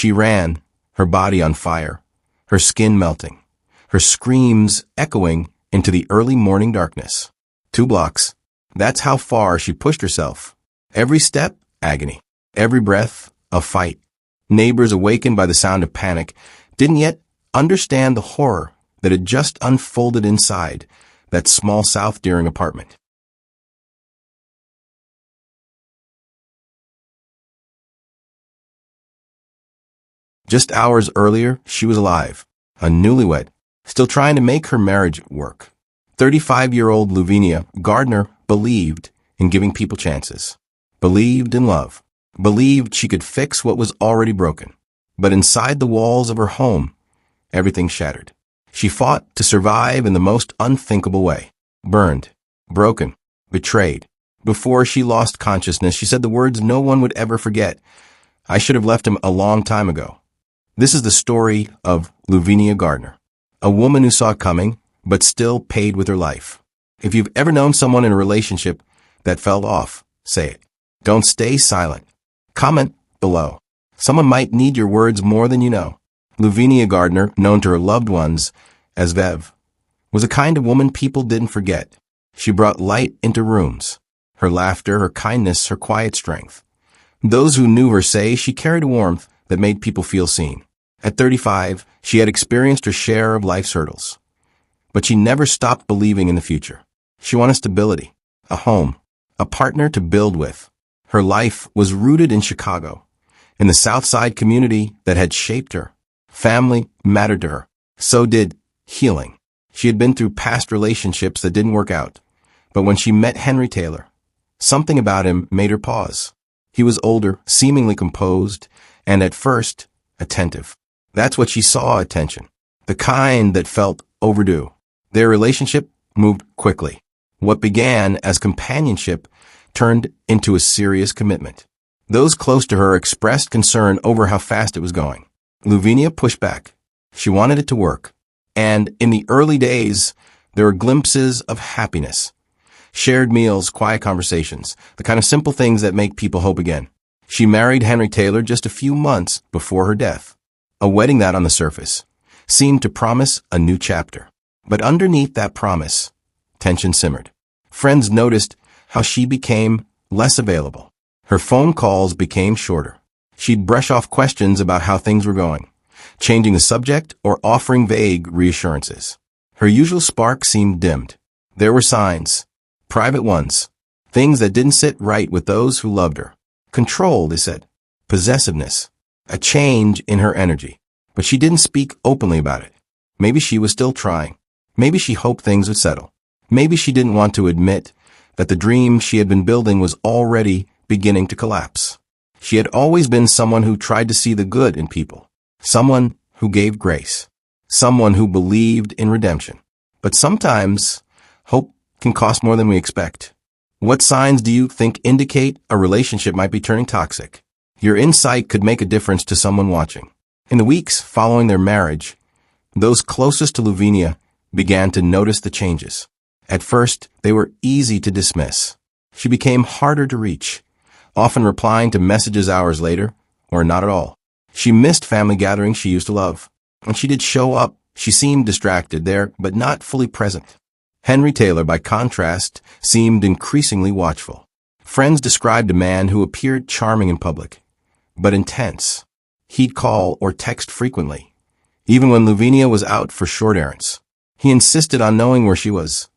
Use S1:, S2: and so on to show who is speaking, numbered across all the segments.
S1: She ran, her body on fire, her skin melting, her screams echoing into the early morning darkness. 2 blocks. That's how far she pushed herself. Every step, agony. Every breath, a fight. Neighbors, awakened by the sound of panic, didn't yet understand the horror that had just unfolded inside that small South Deering apartment. Just hours earlier, she was alive, a newlywed, still trying to make her marriage work. 35-year-old Lavinia Gardner believed in giving people chances, believed in love, believed she could fix what was already broken. But inside the walls of her home, everything shattered. She fought to survive in the most unthinkable way. Burned, broken, betrayed. Before she lost consciousness, she said the words no one would ever forget. "I should have left him a long time ago." This is the story of Lavinia Gardner, a woman who saw it coming, but still paid with her life. If you've ever known someone in a relationship that fell off, say it. Don't stay silent. Comment below. Someone might need your words more than you know. Lavinia Gardner, known to her loved ones as Vev, was a kind of woman people didn't forget. She brought light into rooms. Her laughter, her kindness, her quiet strength. Those who knew her say she carried a warmth that made people feel seen. At 35, she had experienced her share of life's hurdles. But she never stopped believing in the future. She wanted stability, a home, a partner to build with. Her life was rooted in Chicago, in the South Side community that had shaped her. Family mattered to her. So did healing. She had been through past relationships that didn't work out. But when she met Henry Taylor, something about him made her pause. He was older, seemingly composed, and at first, attentive. That's what she saw, attention. The kind that felt overdue. Their relationship moved quickly. What began as companionship turned into a serious commitment. Those close to her expressed concern over how fast it was going. Lavinia pushed back. She wanted it to work. And in the early days, there were glimpses of happiness. Shared meals, quiet conversations, the kind of simple things that make people hope again. She married Henry Taylor just a few months before her death. A wedding that, on the surface, seemed to promise a new chapter. But underneath that promise, tension simmered. Friends noticed how she became less available. Her phone calls became shorter. She'd brush off questions about how things were going, changing the subject or offering vague reassurances. Her usual spark seemed dimmed. There were signs, private ones, things that didn't sit right with those who loved her. Control, they said. Possessiveness. A change in her energy. But she didn't speak openly about it. Maybe she was still trying. Maybe she hoped things would settle. Maybe she didn't want to admit that the dream she had been building was already beginning to collapse. She had always been someone who tried to see the good in people. Someone who gave grace. Someone who believed in redemption. But sometimes, hope can cost more than we expect. What signs do you think indicate a relationship might be turning toxic? Your insight could make a difference to someone watching. In the weeks following their marriage, those closest to Lavinia began to notice the changes. At first, they were easy to dismiss. She became harder to reach, often replying to messages hours later, or not at all. She missed family gatherings she used to love. When she did show up, she seemed distracted there, but not fully present. Henry Taylor, by contrast, seemed increasingly watchful. Friends described a man who appeared charming in public, but intense. He'd call or text frequently, even when Lavinia was out for short errands. He insisted on knowing where she was,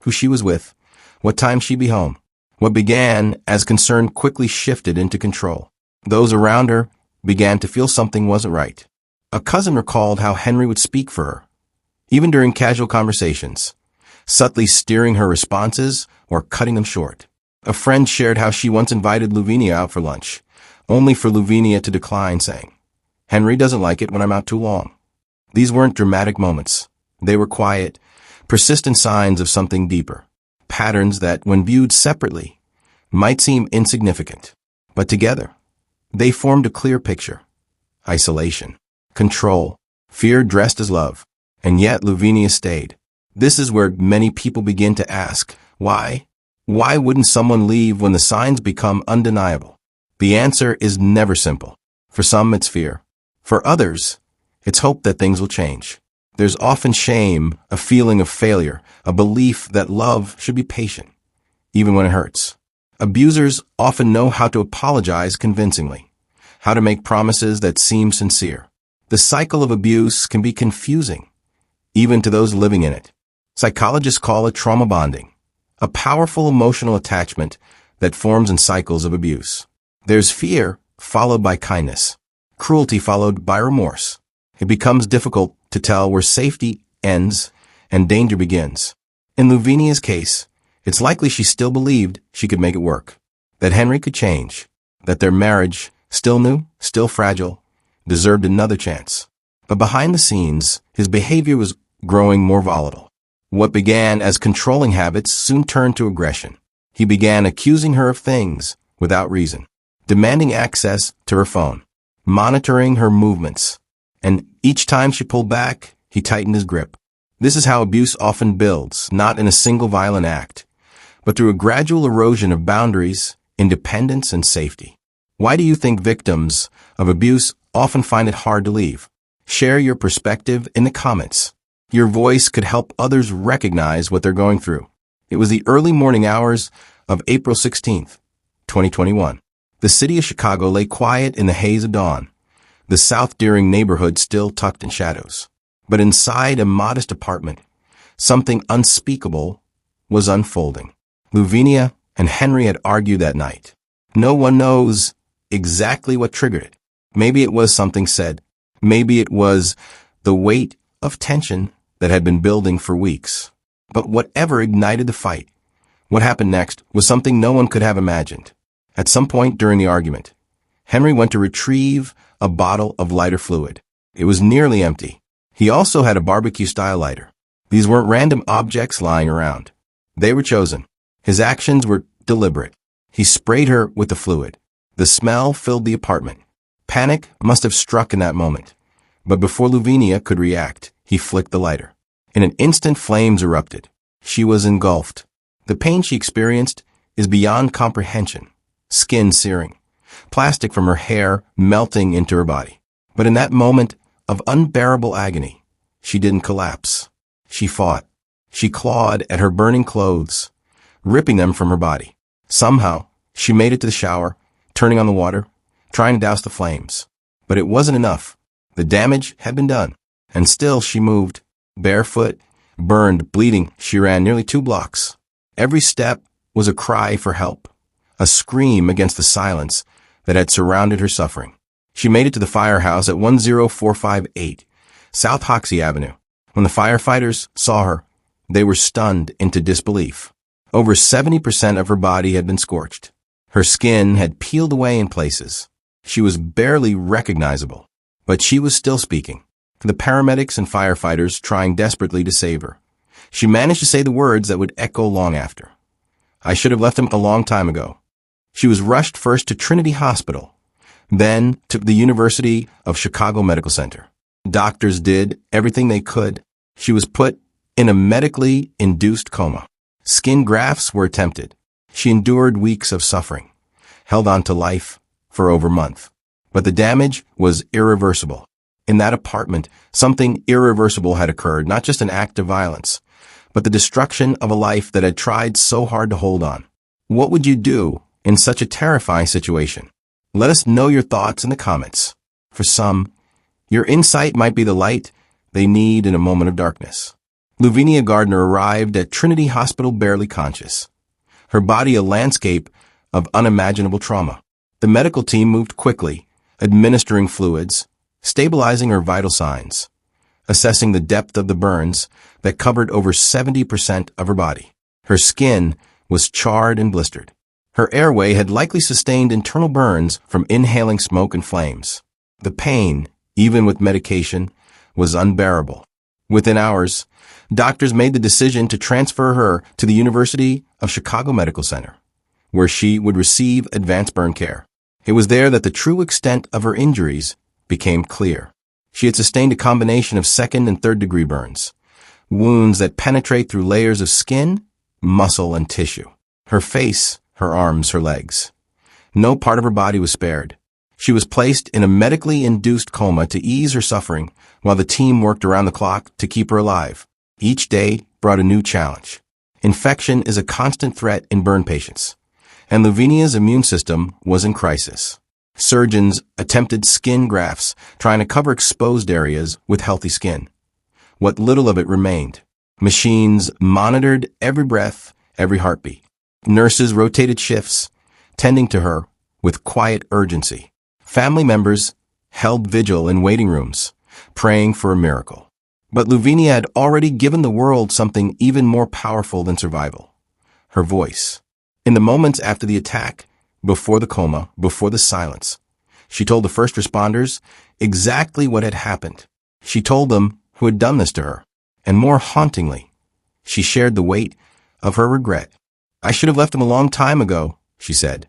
S1: who she was with, what time she'd be home. What began as concern quickly shifted into control. Those around her began to feel something wasn't right. A cousin recalled how Henry would speak for her, even during casual conversations, subtly steering her responses or cutting them short. A friend shared how she once invited Lavinia out for lunch, only for Lavinia to decline, saying, "Henry doesn't like it when I'm out too long." These weren't dramatic moments. They were quiet, persistent signs of something deeper. Patterns that, when viewed separately, might seem insignificant. But together, they formed a clear picture. Isolation, control, fear dressed as love. And yet Lavinia stayed. This is where many people begin to ask, why? Why wouldn't someone leave when the signs become undeniable? The answer is never simple. For some, it's fear. For others, it's hope that things will change. There's often shame, a feeling of failure, a belief that love should be patient, even when it hurts. Abusers often know how to apologize convincingly, how to make promises that seem sincere. The cycle of abuse can be confusing, even to those living in it. Psychologists call it trauma bonding, a powerful emotional attachment that forms in cycles of abuse. There's fear followed by kindness, cruelty followed by remorse. It becomes difficult to tell where safety ends and danger begins. In Louvenia's case, it's likely she still believed she could make it work, that Henry could change, that their marriage, still new, still fragile, deserved another chance. But behind the scenes, his behavior was growing more volatile. What began as controlling habits soon turned to aggression. He began accusing her of things without reason, demanding access to her phone, monitoring her movements, and each time she pulled back, he tightened his grip. This is how abuse often builds, not in a single violent act, but through a gradual erosion of boundaries, independence, and safety. Why do you think victims of abuse often find it hard to leave? Share your perspective in the comments. Your voice could help others recognize what they're going through. It was the early morning hours of April 16th, 2021. The city of Chicago lay quiet in the haze of dawn, the South Deering neighborhood still tucked in shadows. But inside a modest apartment, something unspeakable was unfolding. Louvenia and Henry had argued that night. No one knows exactly what triggered it. Maybe it was something said. Maybe it was the weight of tension that had been building for weeks. But whatever ignited the fight, what happened next was something no one could have imagined. At some point during the argument, Henry went to retrieve a bottle of lighter fluid. It was nearly empty. He also had a barbecue-style lighter. These weren't random objects lying around. They were chosen. His actions were deliberate. He sprayed her with the fluid. The smell filled the apartment. Panic must have struck in that moment. But before Louvenia could react, he flicked the lighter. In an instant, flames erupted. She was engulfed. The pain she experienced is beyond comprehension. Skin searing. Plastic from her hair melting into her body. But in that moment of unbearable agony, she didn't collapse. She fought. She clawed at her burning clothes, ripping them from her body. Somehow, she made it to the shower, turning on the water, trying to douse the flames. But it wasn't enough. The damage had been done. And still she moved. Barefoot, burned, bleeding, she ran nearly 2 blocks. Every step was a cry for help, a scream against the silence that had surrounded her suffering. She made it to the firehouse at 10458 South Hoxie Avenue. When the firefighters saw her, they were stunned into disbelief. Over 70% of her body had been scorched. Her skin had peeled away in places. She was barely recognizable, but she was still speaking. The paramedics and firefighters trying desperately to save her. She managed to say the words that would echo long after. I should have left him a long time ago. She was rushed first to Trinity Hospital, then to the University of Chicago Medical Center. Doctors did everything they could. She was put in a medically induced coma. Skin grafts were attempted. She endured weeks of suffering, held on to life for over a month. But the damage was irreversible. In that apartment, something irreversible had occurred, not just an act of violence, but the destruction of a life that had tried so hard to hold on. What would you do in such a terrifying situation? Let us know your thoughts in the comments. For some, your insight might be the light they need in a moment of darkness. Louvenia Gardner arrived at Trinity Hospital barely conscious, her body a landscape of unimaginable trauma. The medical team moved quickly, administering fluids, stabilizing her vital signs, assessing the depth of the burns that covered over 70% of her body. Her skin was charred and blistered. Her airway had likely sustained internal burns from inhaling smoke and flames. The pain, even with medication, was unbearable. Within hours, doctors made the decision to transfer her to the University of Chicago Medical Center, where she would receive advanced burn care. It was there that the true extent of her injuries became clear. She had sustained a combination of 2nd and 3rd degree burns, wounds that penetrate through layers of skin, muscle, and tissue. Her face, her arms, her legs. No part of her body was spared. She was placed in a medically induced coma to ease her suffering while the team worked around the clock to keep her alive. Each day brought a new challenge. Infection is a constant threat in burn patients, and Lavinia's immune system was in crisis. Surgeons attempted skin grafts, trying to cover exposed areas with healthy skin. What little of it remained. Machines monitored every breath, every heartbeat. Nurses rotated shifts, tending to her with quiet urgency. Family members held vigil in waiting rooms, praying for a miracle. But Lavinia had already given the world something even more powerful than survival. Her voice. In the moments after the attack, before the coma, before the silence, she told the first responders exactly what had happened. She told them who had done this to her. And more hauntingly, she shared the weight of her regret. "I should have left him a long time ago," she said,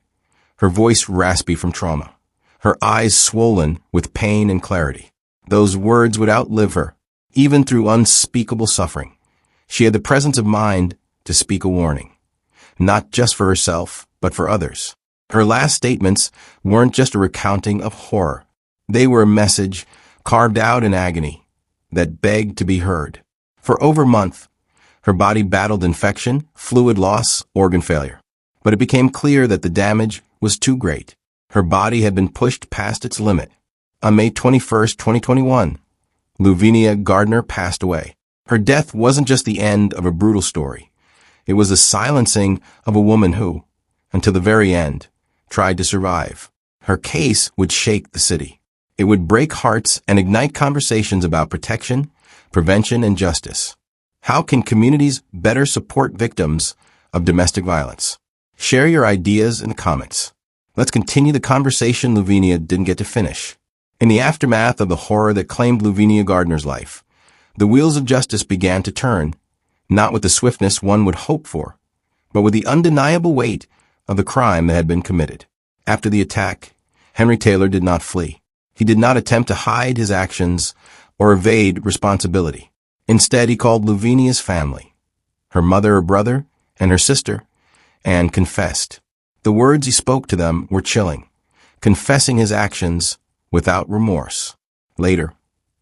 S1: her voice raspy from trauma, her eyes swollen with pain and clarity. Those words would outlive her, even through unspeakable suffering. She had the presence of mind to speak a warning, not just for herself, but for others. Her last statements weren't just a recounting of horror. They were a message carved out in agony that begged to be heard. For over a month, her body battled infection, fluid loss, organ failure. But it became clear that the damage was too great. Her body had been pushed past its limit. On May 21st, 2021, Lavinia Gardner passed away. Her death wasn't just the end of a brutal story. It was the silencing of a woman who, until the very end, tried to survive. Her case would shake the city. It would break hearts and ignite conversations about protection, prevention, and justice. How can communities better support victims of domestic violence? Share your ideas in the comments. Let's continue the conversation Lavinia didn't get to finish. In the aftermath of the horror that claimed Lavinia Gardner's life, the wheels of justice began to turn, not with the swiftness one would hope for, but with the undeniable weight of the crime that had been committed. After the attack, Henry Taylor did not flee. He did not attempt to hide his actions or evade responsibility. Instead, he called Lavinia's family, her mother or brother, and her sister, and confessed. The words he spoke to them were chilling, confessing his actions without remorse. Later,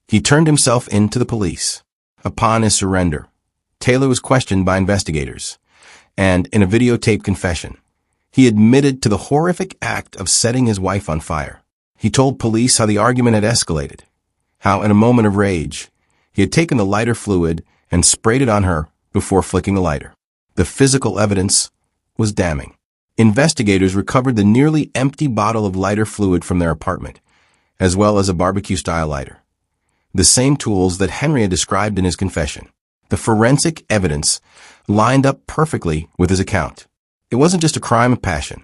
S1: he turned himself in to the police. Upon his surrender, Taylor was questioned by investigators, and in a videotaped confession, he admitted to the horrific act of setting his wife on fire. He told police how the argument had escalated, how in a moment of rage, he had taken the lighter fluid and sprayed it on her before flicking the lighter. The physical evidence was damning. Investigators recovered the nearly empty bottle of lighter fluid from their apartment, as well as a barbecue-style lighter. The same tools that Henry had described in his confession. The forensic evidence lined up perfectly with his account. It wasn't just a crime of passion,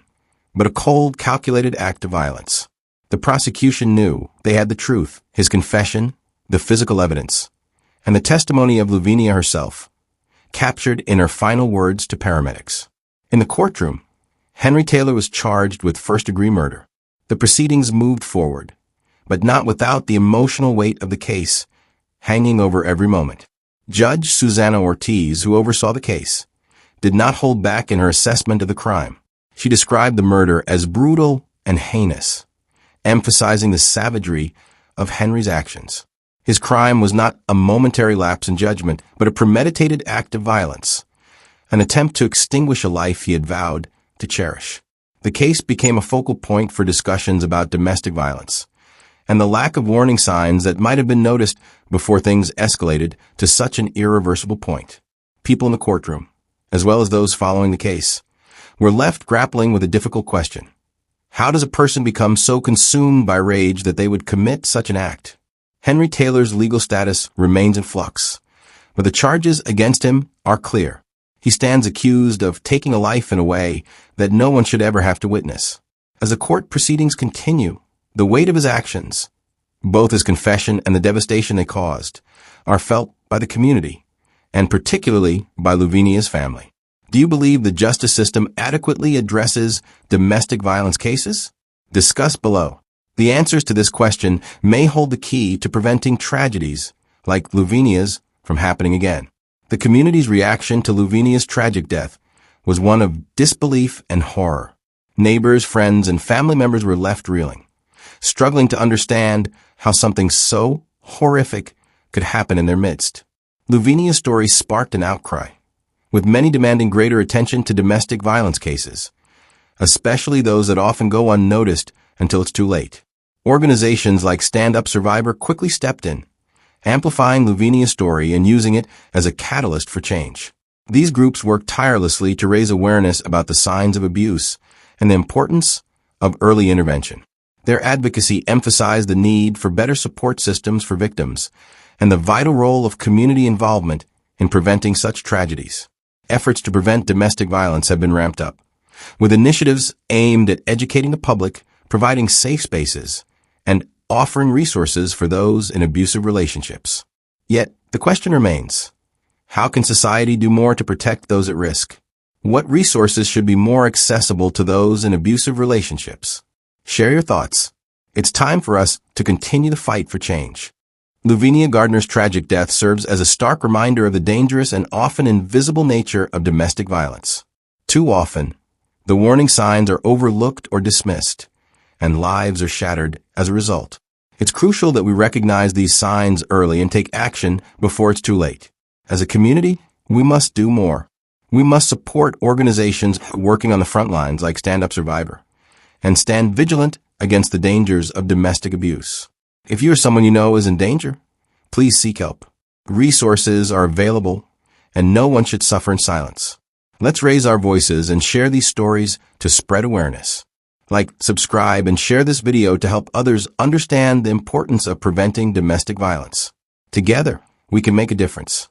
S1: but a cold, calculated act of violence. The prosecution knew they had the truth, his confession, the physical evidence, and the testimony of Lavinia herself, captured in her final words to paramedics. In the courtroom, Henry Taylor was charged with first-degree murder. The proceedings moved forward, but not without the emotional weight of the case hanging over every moment. Judge Susanna Ortiz, who oversaw the case, did not hold back in her assessment of the crime. She described the murder as brutal and heinous, emphasizing the savagery of Henry's actions. His crime was not a momentary lapse in judgment, but a premeditated act of violence, an attempt to extinguish a life he had vowed to cherish. The case became a focal point for discussions about domestic violence and the lack of warning signs that might have been noticed before things escalated to such an irreversible point. People in the courtroom, as well as those following the case, were left grappling with a difficult question. How does a person become so consumed by rage that they would commit such an act? Henry Taylor's legal status remains in flux, but the charges against him are clear. He stands accused of taking a life in a way that no one should ever have to witness. As the court proceedings continue, the weight of his actions, both his confession and the devastation they caused, are felt by the community, and particularly by Lavinia's family. Do you believe the justice system adequately addresses domestic violence cases? Discuss below. The answers to this question may hold the key to preventing tragedies like Lavinia's from happening again. The community's reaction to Lavinia's tragic death was one of disbelief and horror. Neighbors, friends, and family members were left reeling. struggling to understand how something so horrific could happen in their midst. Louvenia's story sparked an outcry, with many demanding greater attention to domestic violence cases, especially those that often go unnoticed until it's too late. Organizations like Stand Up Survivor quickly stepped in, amplifying Louvenia's story and using it as a catalyst for change. These groups work tirelessly to raise awareness about the signs of abuse and the importance of early intervention. Their advocacy emphasized the need for better support systems for victims and the vital role of community involvement in preventing such tragedies. Efforts to prevent domestic violence have been ramped up, with initiatives aimed at educating the public, providing safe spaces, and offering resources for those in abusive relationships. Yet, the question remains, how can society do more to protect those at risk? What resources should be more accessible to those in abusive relationships? Share your thoughts. It's time for us to continue the fight for change. Louvenia Gardner's tragic death serves as a stark reminder of the dangerous and often invisible nature of domestic violence. Too often, the warning signs are overlooked or dismissed, and lives are shattered as a result. It's crucial that we recognize these signs early and take action before it's too late. As a community, we must do more. We must support organizations working on the front lines like Stand Up Survivor and stand vigilant against the dangers of domestic abuse. If you or someone you know is in danger, please seek help. Resources are available, and no one should suffer in silence. Let's raise our voices and share these stories to spread awareness. Like, subscribe, and share this video to help others understand the importance of preventing domestic violence. Together, we can make a difference.